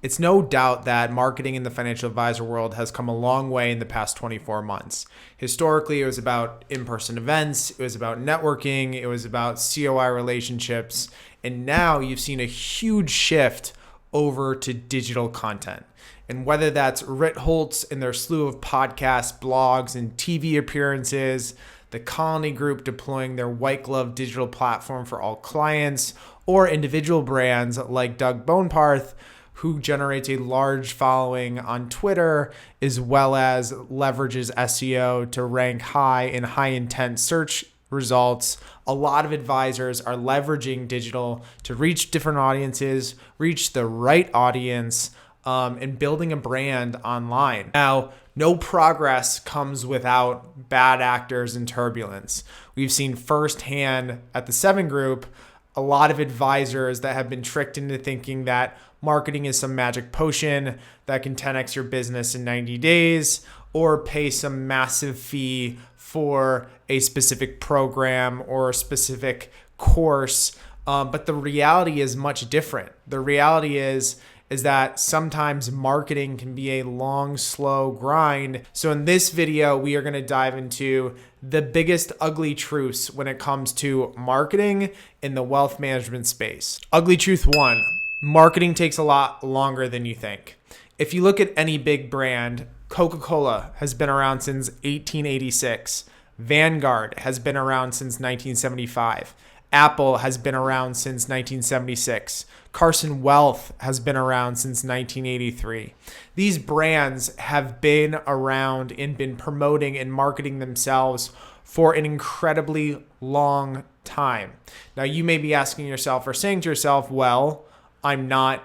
It's no doubt that marketing in the financial advisor world has come a long way in the past 24 months. Historically, it was about in-person events, it was about networking, it was about COI relationships, and now you've seen a huge shift over to digital content. And whether that's Ritholtz and their slew of podcasts, blogs, and TV appearances, the Colony Group deploying their white glove digital platform for all clients, or individual brands like Doug Boneparth, who generates a large following on Twitter, as well as leverages SEO to rank high in high intent search results. A lot of advisors are leveraging digital to reach different audiences, reach the right audience, and building a brand online. Now, no progress comes without bad actors and turbulence. We've seen firsthand at the 7 Group a lot of advisors that have been tricked into thinking that marketing is some magic potion that can 10x your business in 90 days, or pay some massive fee for a specific program or a specific course. But the reality is much different. The reality is that sometimes marketing can be a long, slow grind. So in this video, we are going to dive into the biggest ugly truths when it comes to marketing in the wealth management space. Ugly truth 1, marketing takes a lot longer than you think. If you look at any big brand, Coca-Cola has been around since 1886. Vanguard has been around since 1975. Apple has been around since 1976. Carson Wealth has been around since 1983. These brands have been around and been promoting and marketing themselves for an incredibly long time. Now, you may be asking yourself or saying to yourself, well, I'm not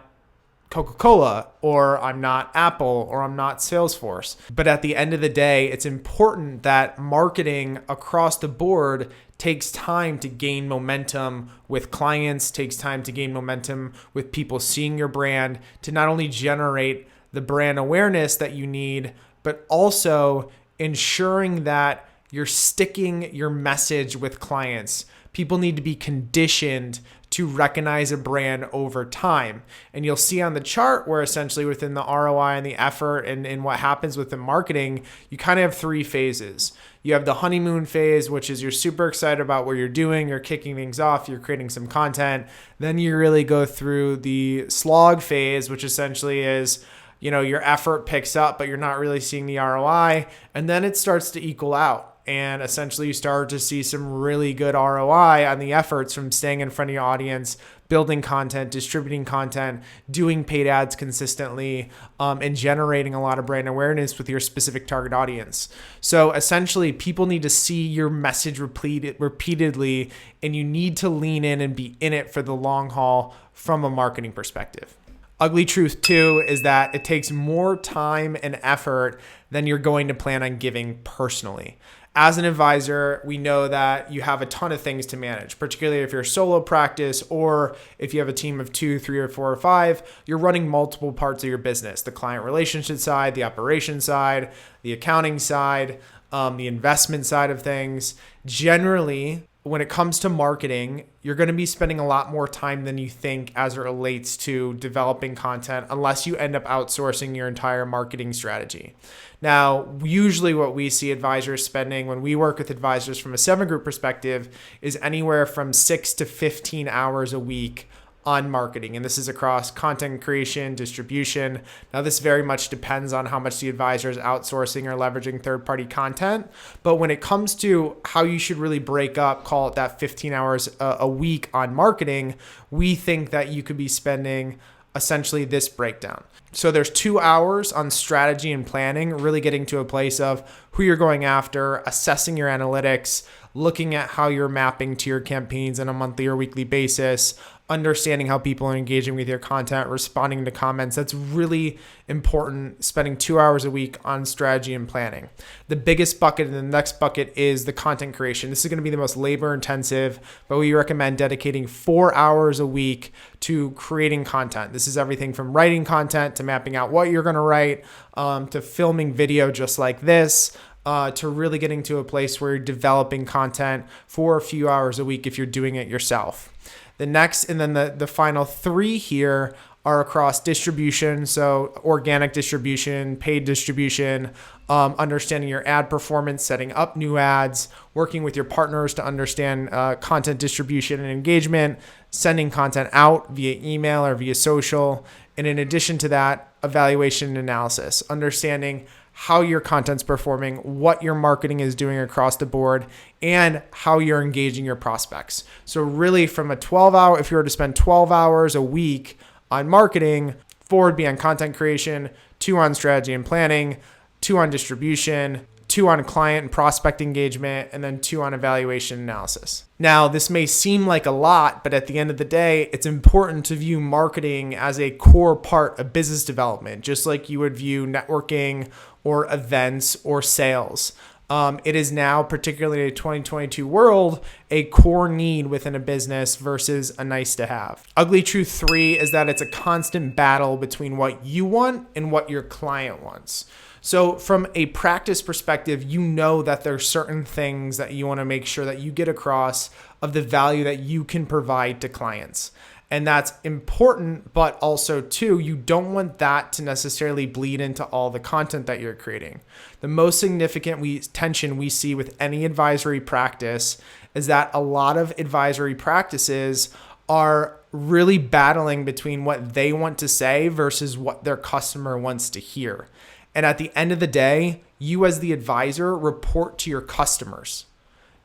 Coca-Cola, or I'm not Apple, or I'm not Salesforce. But at the end of the day, it's important that marketing across the board takes time to gain momentum with clients, takes time to gain momentum with people seeing your brand, to not only generate the brand awareness that you need, but also ensuring that you're sticking your message with clients. People need to be conditioned to recognize a brand over time. And you'll see on the chart where essentially within the ROI and the effort and what happens within marketing, you kind of have 3 phases. You have the honeymoon phase, which is you're super excited about what you're doing, you're kicking things off, you're creating some content. Then you really go through the slog phase, which essentially is, your effort picks up, but you're not really seeing the ROI. And then it starts to equal out. And essentially you start to see some really good ROI on the efforts from staying in front of your audience, building content, distributing content, doing paid ads consistently, and generating a lot of brand awareness with your specific target audience. So essentially people need to see your message repeatedly, and you need to lean in and be in it for the long haul from a marketing perspective. Ugly truth 2 is that it takes more time and effort than you're going to plan on giving personally. As an advisor, we know that you have a ton of things to manage, particularly if you're a solo practice or if you have a team of 2, 3, or 4, or 5, you're running multiple parts of your business: the client relationship side, the operations side, the accounting side, the investment side of things. Generally, when it comes to marketing, you're going to be spending a lot more time than you think as it relates to developing content, unless you end up outsourcing your entire marketing strategy. Now, usually what we see advisors spending when we work with advisors from a 7 Group perspective is anywhere from 6 to 15 hours a week on marketing. And this is across content creation, distribution. Now, this very much depends on how much the advisor is outsourcing or leveraging third-party content. But when it comes to how you should really break up, call it that 15 hours a week on marketing, we think that you could be spending essentially this breakdown. So there's 2 hours on strategy and planning, really getting to a place of who you're going after, assessing your analytics, looking at how you're mapping to your campaigns on a monthly or weekly basis, understanding how people are engaging with your content, responding to comments. That's really important, spending 2 hours a week on strategy and planning. The biggest bucket and the next bucket is the content creation. This is going to be the most labor intensive, but we recommend dedicating 4 hours a week to creating content. This is everything from writing content to mapping out what you're going to write, to filming video just like this, to really getting to a place where you're developing content for a few hours a week if you're doing it yourself. The next and then the final 3 here are across distribution, so organic distribution, paid distribution, understanding your ad performance, setting up new ads, working with your partners to understand content distribution and engagement, sending content out via email or via social. And in addition to that, evaluation and analysis, understanding how your content's performing, what your marketing is doing across the board, and how you're engaging your prospects. So really from a 12-hour, if you were to spend 12 hours a week on marketing, 4 would be on content creation, 2 on strategy and planning, 2 on distribution, 2 on client and prospect engagement, and then 2 on evaluation analysis. Now, this may seem like a lot, but at the end of the day, it's important to view marketing as a core part of business development, just like you would view networking or events or sales. It is now, particularly in a 2022 world, a core need within a business versus a nice to have. Ugly truth 3 is that it's a constant battle between what you want and what your client wants. So from a practice perspective, you know that there's certain things that you want to make sure that you get across of the value that you can provide to clients. And that's important, but also too, you don't want that to necessarily bleed into all the content that you're creating. The most significant tension we see with any advisory practice is that a lot of advisory practices are really battling between what they want to say versus what their customer wants to hear. And at the end of the day, you as the advisor report to your customers.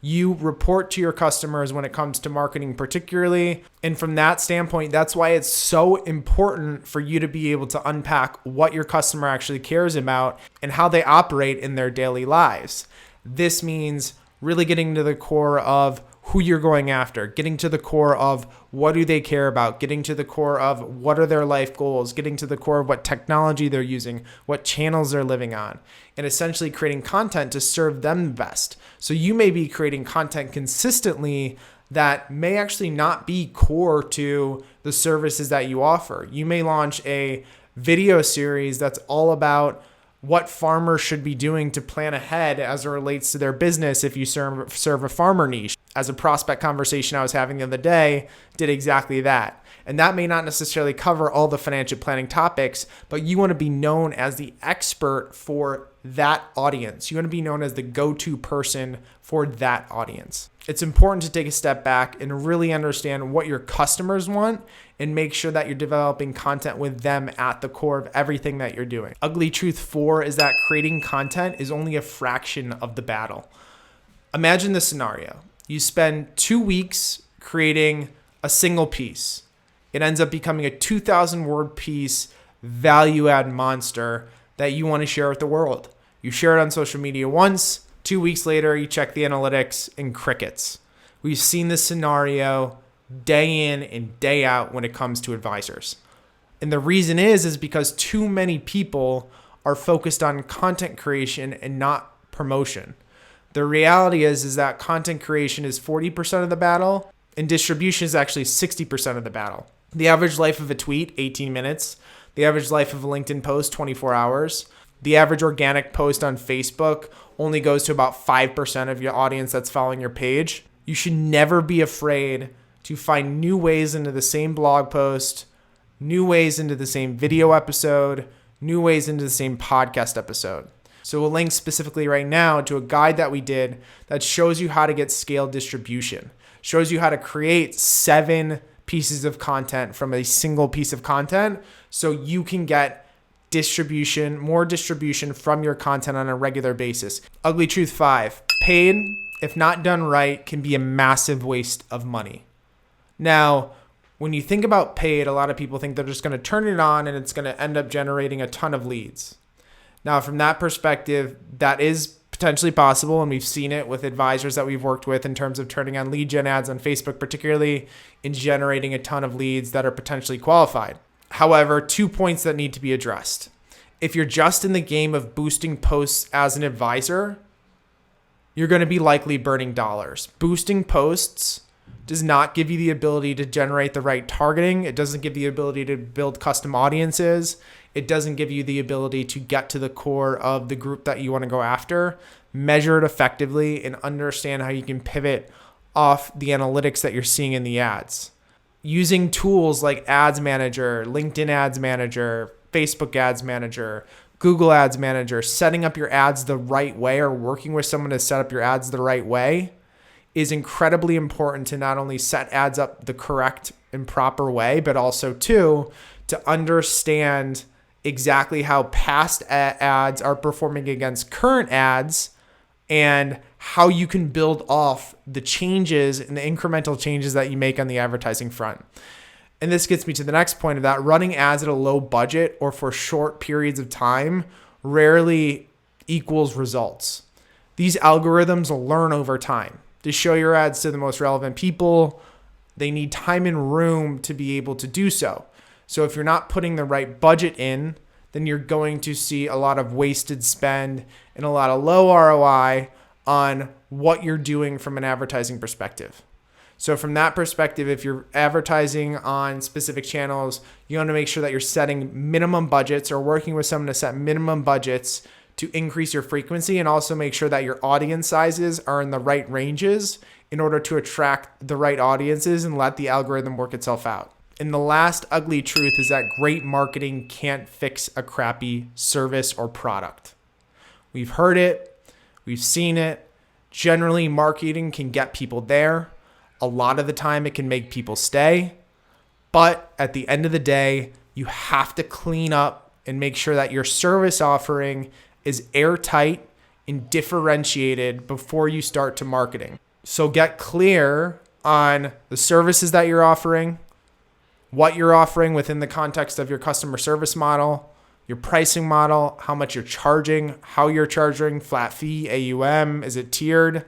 You report to your customers when it comes to marketing particularly. And from that standpoint, that's why it's so important for you to be able to unpack what your customer actually cares about and how they operate in their daily lives. This means really getting to the core of who you're going after, getting to the core of what do they care about, getting to the core of what are their life goals, getting to the core of what technology they're using, what channels they're living on, and essentially creating content to serve them the best. So you may be creating content consistently that may actually not be core to the services that you offer. You may launch a video series that's all about what farmers should be doing to plan ahead as it relates to their business if you serve a farmer niche. As a prospect conversation I was having the other day did exactly that. And that may not necessarily cover all the financial planning topics, but you want to be known as the expert for that audience. You want to be known as the go-to person for that audience. It's important to take a step back and really understand what your customers want and make sure that you're developing content with them at the core of everything that you're doing. Ugly truth 4 is that creating content is only a fraction of the battle. Imagine this scenario. You spend 2 weeks creating a single piece. It ends up becoming a 2,000 word piece, value add monster that you want to share with the world. You share it on social media once, 2 weeks later, you check the analytics and crickets. We've seen this scenario day in and day out when it comes to advisors. And the reason is because too many people are focused on content creation and not promotion. The reality is that content creation is 40% of the battle and distribution is actually 60% of the battle. The average life of a tweet, 18 minutes. The average life of a LinkedIn post, 24 hours. The average organic post on Facebook only goes to about 5% of your audience that's following your page. You should never be afraid to find new ways into the same blog post, new ways into the same video episode, new ways into the same podcast episode. So we'll link specifically right now to a guide that we did that shows you how to get scaled distribution, shows you how to create 7 pieces of content from a single piece of content so you can get distribution, more distribution from your content on a regular basis. Ugly truth 5, paid, if not done right, can be a massive waste of money. Now, when you think about paid, a lot of people think they're just going to turn it on and it's going to end up generating a ton of leads. Now, from that perspective, that is potentially possible, and we've seen it with advisors that we've worked with in terms of turning on lead gen ads on Facebook, particularly in generating a ton of leads that are potentially qualified. However, 2 points that need to be addressed. If you're just in the game of boosting posts as an advisor, you're going to be likely burning dollars. Boosting posts does not give you the ability to generate the right targeting. It doesn't give you the ability to build custom audiences. It doesn't give you the ability to get to the core of the group that you want to go after, measure it effectively, and understand how you can pivot off the analytics that you're seeing in the ads. using tools like Ads Manager, LinkedIn Ads Manager, Facebook Ads Manager, Google Ads Manager, setting up your ads the right way or working with someone to set up your ads the right way is incredibly important to not only set ads up the correct and proper way, but also to understand exactly how past ads are performing against current ads and how you can build off the changes and the incremental changes that you make on the advertising front. And this gets me to the next point of that. Running ads at a low budget or for short periods of time rarely equals results. These algorithms will learn over time. To show your ads to the most relevant people, they need time and room to be able to do so. So if you're not putting the right budget in, then you're going to see a lot of wasted spend and a lot of low ROI on what you're doing from an advertising perspective. So from that perspective, if you're advertising on specific channels, you want to make sure that you're setting minimum budgets or working with someone to set minimum budgets to increase your frequency, and also make sure that your audience sizes are in the right ranges in order to attract the right audiences and let the algorithm work itself out. And the last ugly truth is that great marketing can't fix a crappy service or product. We've heard it, we've seen it. Generally, marketing can get people there. A lot of the time it can make people stay. But at the end of the day, you have to clean up and make sure that your service offering is airtight and differentiated before you start to marketing. So get clear on the services that you're offering, what you're offering within the context of your customer service model, your pricing model, how much you're charging, how you're charging, flat fee, AUM, is it tiered,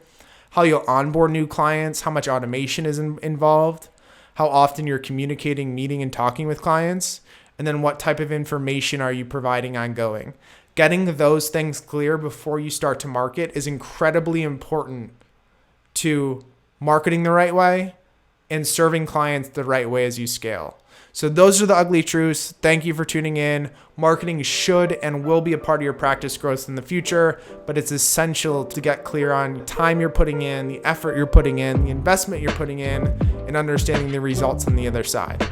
how you'll onboard new clients, how much automation is involved, how often you're communicating, meeting, and talking with clients, and then what type of information are you providing ongoing. Getting those things clear before you start to market is incredibly important to marketing the right way and serving clients the right way as you scale. So those are the ugly truths. Thank you for tuning in. Marketing should and will be a part of your practice growth in the future, but it's essential to get clear on time you're putting in, the effort you're putting in, the investment you're putting in, and understanding the results on the other side.